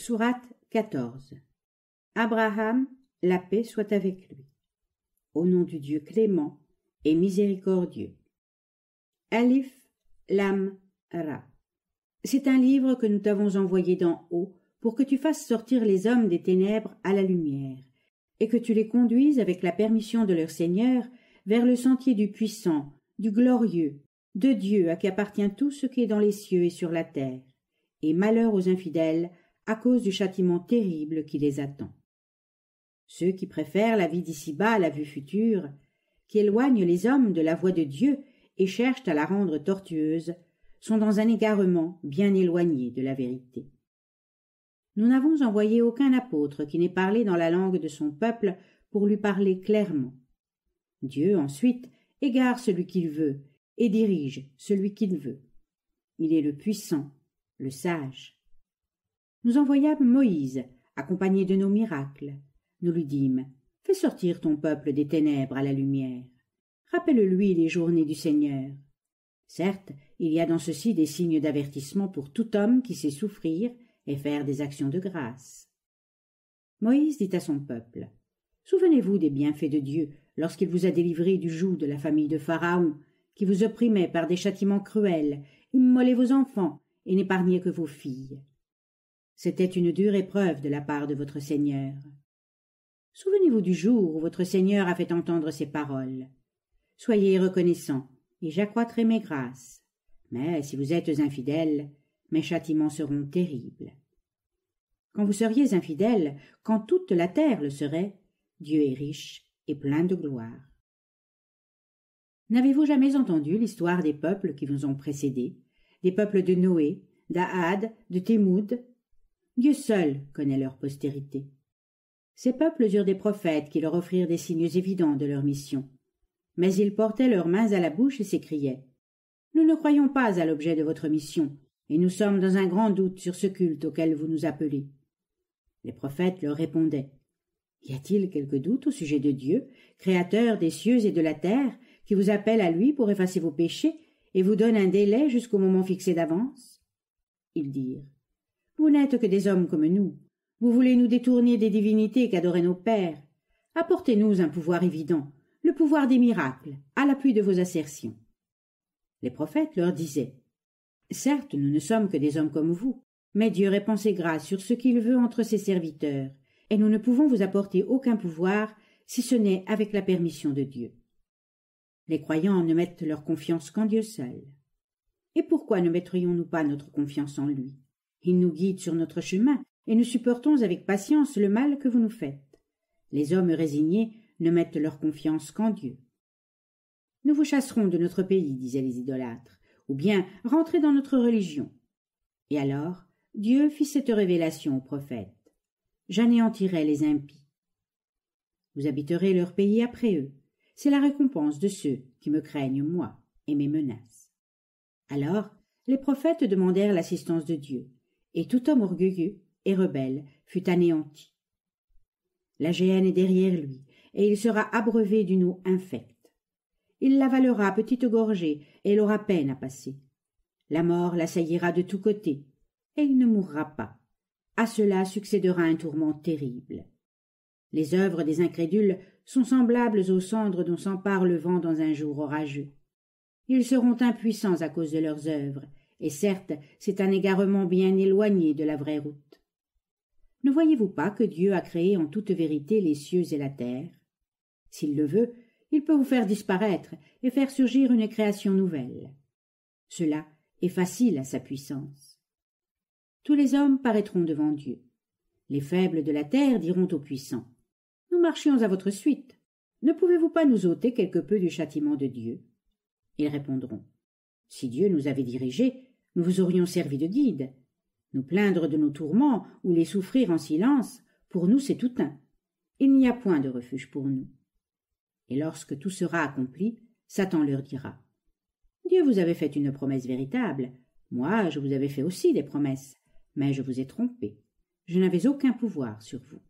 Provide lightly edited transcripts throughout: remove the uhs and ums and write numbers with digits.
Sourate 14. Abraham, la paix soit avec lui. Au nom du Dieu clément et miséricordieux. Alif, Lam, Ra. C'est un livre que nous t'avons envoyé d'en haut pour que tu fasses sortir les hommes des ténèbres à la lumière et que tu les conduises avec la permission de leur Seigneur vers le sentier du puissant, du glorieux, de Dieu à qui appartient tout ce qui est dans les cieux et sur la terre, et malheur aux infidèles à cause du châtiment terrible qui les attend. Ceux qui préfèrent la vie d'ici-bas à la vue future, qui éloignent les hommes de la voie de Dieu et cherchent à la rendre tortueuse, sont dans un égarement bien éloigné de la vérité. Nous n'avons envoyé aucun apôtre qui n'ait parlé dans la langue de son peuple pour lui parler clairement. Dieu, ensuite, égare celui qu'il veut et dirige celui qu'il veut. Il est le puissant, le sage. Nous envoyâmes Moïse, accompagné de nos miracles. Nous lui dîmes, « Fais sortir ton peuple des ténèbres à la lumière. Rappelle-lui les journées du Seigneur. » Certes, il y a dans ceci des signes d'avertissement pour tout homme qui sait souffrir et faire des actions de grâce. Moïse dit à son peuple, « Souvenez-vous des bienfaits de Dieu lorsqu'il vous a délivré du joug de la famille de Pharaon, qui vous opprimait par des châtiments cruels, immolait vos enfants et n'épargnait que vos filles. C'était une dure épreuve de la part de votre Seigneur. Souvenez-vous du jour où votre Seigneur a fait entendre ces paroles. Soyez reconnaissants, et j'accroîtrai mes grâces. Mais si vous êtes infidèles, mes châtiments seront terribles. Quand vous seriez infidèles, quand toute la terre le serait, Dieu est riche et plein de gloire. N'avez-vous jamais entendu l'histoire des peuples qui vous ont précédés, des peuples de Noé, d'Aad, de Thémoud? Dieu seul connaît leur postérité. Ces peuples eurent des prophètes qui leur offrirent des signes évidents de leur mission. Mais ils portaient leurs mains à la bouche et s'écriaient « Nous ne croyons pas à l'objet de votre mission, et nous sommes dans un grand doute sur ce culte auquel vous nous appelez. » Les prophètes leur répondaient « Y a-t-il quelque doute au sujet de Dieu, créateur des cieux et de la terre, qui vous appelle à lui pour effacer vos péchés et vous donne un délai jusqu'au moment fixé d'avance ?» Ils dirent « Vous n'êtes que des hommes comme nous. Vous voulez nous détourner des divinités qu'adoraient nos pères. Apportez-nous un pouvoir évident, le pouvoir des miracles, à l'appui de vos assertions. » Les prophètes leur disaient « Certes, nous ne sommes que des hommes comme vous, mais Dieu répand ses grâces sur ce qu'il veut entre ses serviteurs, et nous ne pouvons vous apporter aucun pouvoir si ce n'est avec la permission de Dieu. » Les croyants ne mettent leur confiance qu'en Dieu seul. Et pourquoi ne mettrions-nous pas notre confiance en lui? Il nous guide sur notre chemin, et nous supportons avec patience le mal que vous nous faites. Les hommes résignés ne mettent leur confiance qu'en Dieu. Nous vous chasserons de notre pays, disaient les idolâtres, ou bien rentrez dans notre religion. Et alors, Dieu fit cette révélation aux prophètes. J'anéantirai les impies. Vous habiterez leur pays après eux. C'est la récompense de ceux qui me craignent, moi, et mes menaces. Alors, les prophètes demandèrent l'assistance de Dieu, et tout homme orgueilleux et rebelle fut anéanti. La géhenne est derrière lui, et il sera abreuvé d'une eau infecte. Il l'avalera à petites gorgées, et il aura peine à passer. La mort l'assaillira de tous côtés, et il ne mourra pas. À cela succédera un tourment terrible. Les œuvres des incrédules sont semblables aux cendres dont s'empare le vent dans un jour orageux. Ils seront impuissants à cause de leurs œuvres, et certes, c'est un égarement bien éloigné de la vraie route. Ne voyez-vous pas que Dieu a créé en toute vérité les cieux et la terre? S'il le veut, il peut vous faire disparaître et faire surgir une création nouvelle. Cela est facile à sa puissance. Tous les hommes paraîtront devant Dieu. Les faibles de la terre diront aux puissants « Nous marchions à votre suite. Ne pouvez-vous pas nous ôter quelque peu du châtiment de Dieu ?» Ils répondront « Si Dieu nous avait dirigés, nous vous aurions servi de guide. Nous plaindre de nos tourments ou les souffrir en silence, pour nous c'est tout un. Il n'y a point de refuge pour nous. » Et lorsque tout sera accompli, Satan leur dira « Dieu vous avait fait une promesse véritable. Moi, je vous avais fait aussi des promesses, mais je vous ai trompé. Je n'avais aucun pouvoir sur vous.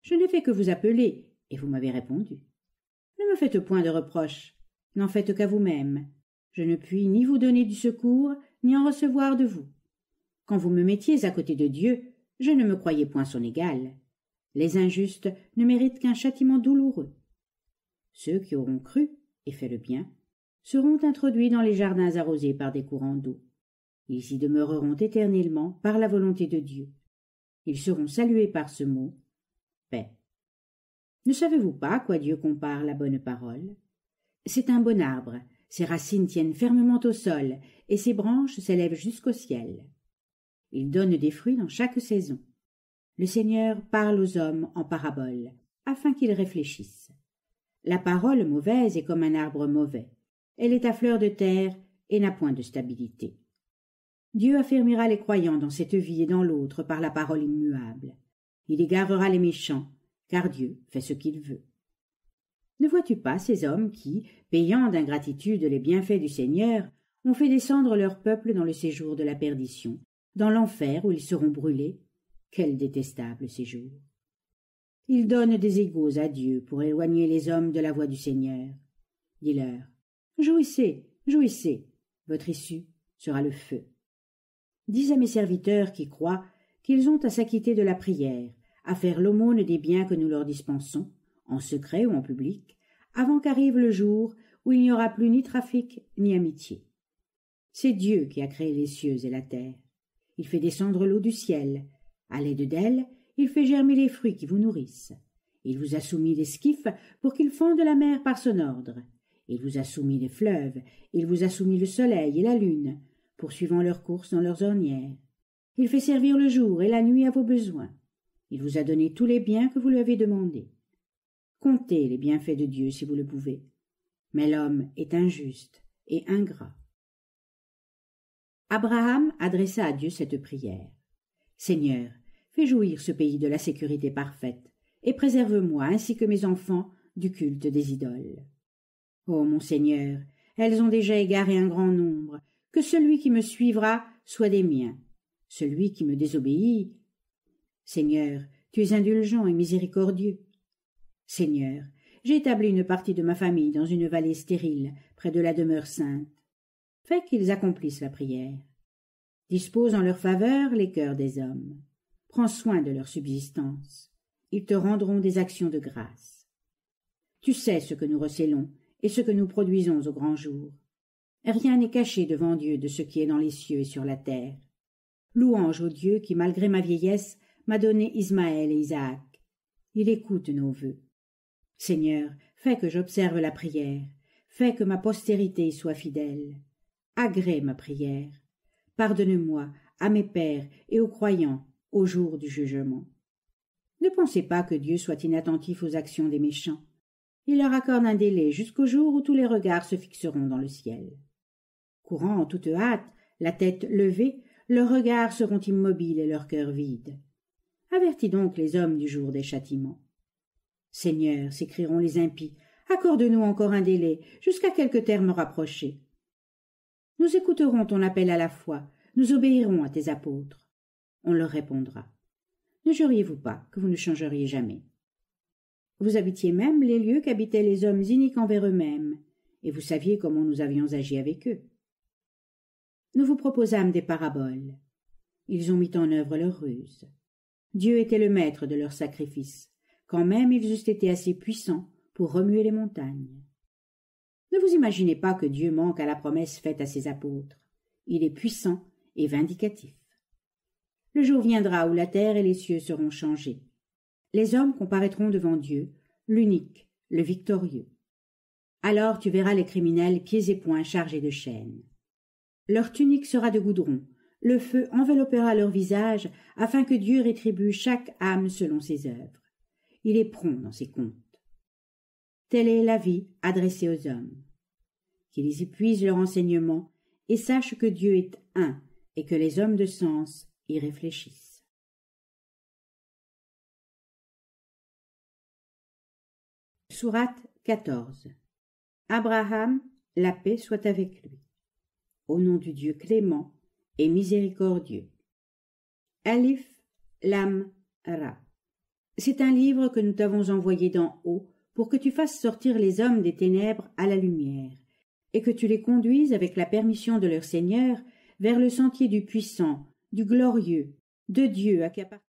Je n'ai fait que vous appeler, et vous m'avez répondu. Ne me faites point de reproches, n'en faites qu'à vous-même. Je ne puis ni vous donner du secours, ni en recevoir de vous. Quand vous me mettiez à côté de Dieu, Je ne me croyais point son égal. Les injustes ne méritent qu'un châtiment douloureux. Ceux qui auront cru et fait le bien seront introduits dans les jardins arrosés par des courants d'eau. Ils y demeureront éternellement par la volonté de Dieu. Ils seront salués par ce mot « paix ». Ne savez-vous pas à quoi Dieu compare la bonne parole? C'est un bon arbre, ses racines tiennent fermement au sol, et ses branches s'élèvent jusqu'au ciel. Il donne des fruits dans chaque saison. Le Seigneur parle aux hommes en paraboles, afin qu'ils réfléchissent. La parole mauvaise est comme un arbre mauvais. Elle est à fleur de terre et n'a point de stabilité. Dieu affermira les croyants dans cette vie et dans l'autre par la parole immuable. Il égarera les méchants, car Dieu fait ce qu'il veut. Ne vois-tu pas ces hommes qui, payant d'ingratitude les bienfaits du Seigneur, ont fait descendre leur peuple dans le séjour de la perdition, dans l'enfer où ils seront brûlés? Quel détestable séjour! Ils donnent des égaux à Dieu pour éloigner les hommes de la voie du Seigneur. Dis-leur, jouissez, jouissez, votre issue sera le feu. Dis à mes serviteurs qui croient qu'ils ont à s'acquitter de la prière, à faire l'aumône des biens que nous leur dispensons, en secret ou en public, avant qu'arrive le jour où il n'y aura plus ni trafic ni amitié. C'est Dieu qui a créé les cieux et la terre. Il fait descendre l'eau du ciel. À l'aide d'elle, il fait germer les fruits qui vous nourrissent. Il vous a soumis les skifs pour qu'ils fondent la mer par son ordre. Il vous a soumis les fleuves. Il vous a soumis le soleil et la lune, poursuivant leur course dans leurs ornières. Il fait servir le jour et la nuit à vos besoins. Il vous a donné tous les biens que vous lui avez demandés. Comptez les bienfaits de Dieu si vous le pouvez. Mais l'homme est injuste et ingrat. Abraham adressa à Dieu cette prière. Seigneur, fais jouir ce pays de la sécurité parfaite, et préserve-moi ainsi que mes enfants du culte des idoles. Ô mon Seigneur, elles ont déjà égaré un grand nombre, que celui qui me suivra soit des miens. Celui qui me désobéit. Seigneur, tu es indulgent et miséricordieux. Seigneur, j'ai établi une partie de ma famille dans une vallée stérile, près de la demeure sainte. Fais qu'ils accomplissent la prière. Dispose en leur faveur les cœurs des hommes. Prends soin de leur subsistance. Ils te rendront des actions de grâce. Tu sais ce que nous recélons et ce que nous produisons au grand jour. Rien n'est caché devant Dieu de ce qui est dans les cieux et sur la terre. Louange au Dieu qui, malgré ma vieillesse, m'a donné Ismaël et Isaac. Il écoute nos vœux. Seigneur, fais que j'observe la prière. Fais que ma postérité y soit fidèle. Agrée ma prière. Pardonne-moi à mes pères et aux croyants au jour du jugement. Ne pensez pas que Dieu soit inattentif aux actions des méchants. Il leur accorde un délai jusqu'au jour où tous les regards se fixeront dans le ciel. Courant en toute hâte, la tête levée, leurs regards seront immobiles et leur cœur vide. Avertis donc les hommes du jour des châtiments. Seigneur, s'écrieront les impies, accorde-nous encore un délai, jusqu'à quelque terme rapproché. Nous écouterons ton appel à la foi, nous obéirons à tes apôtres. On leur répondra. Ne juriez-vous pas que vous ne changeriez jamais? Vous habitiez même les lieux qu'habitaient les hommes iniques envers eux-mêmes, et vous saviez comment nous avions agi avec eux. Nous vous proposâmes des paraboles. Ils ont mis en œuvre leur ruse. Dieu était le maître de leurs sacrifices, quand même ils eussent été assez puissants pour remuer les montagnes. Ne vous imaginez pas que Dieu manque à la promesse faite à ses apôtres. Il est puissant et vindicatif. Le jour viendra où la terre et les cieux seront changés. Les hommes comparaîtront devant Dieu, l'unique, le victorieux. Alors tu verras les criminels pieds et poings chargés de chaînes. Leur tunique sera de goudron, le feu enveloppera leur visage afin que Dieu rétribue chaque âme selon ses œuvres. Il est prompt dans ses comptes. Telle est la vie adressée aux hommes. Qu'ils y puisent leur enseignement et sachent que Dieu est un et que les hommes de sens y réfléchissent. Sourate 14. Abraham, la paix soit avec lui. Au nom du Dieu clément et miséricordieux. Alif, Lam, Ra. C'est un livre que nous t'avons envoyé d'en haut pour que tu fasses sortir les hommes des ténèbres à la lumière et que tu les conduises avec la permission de leur Seigneur vers le sentier du puissant, du glorieux, de Dieu à qui appartient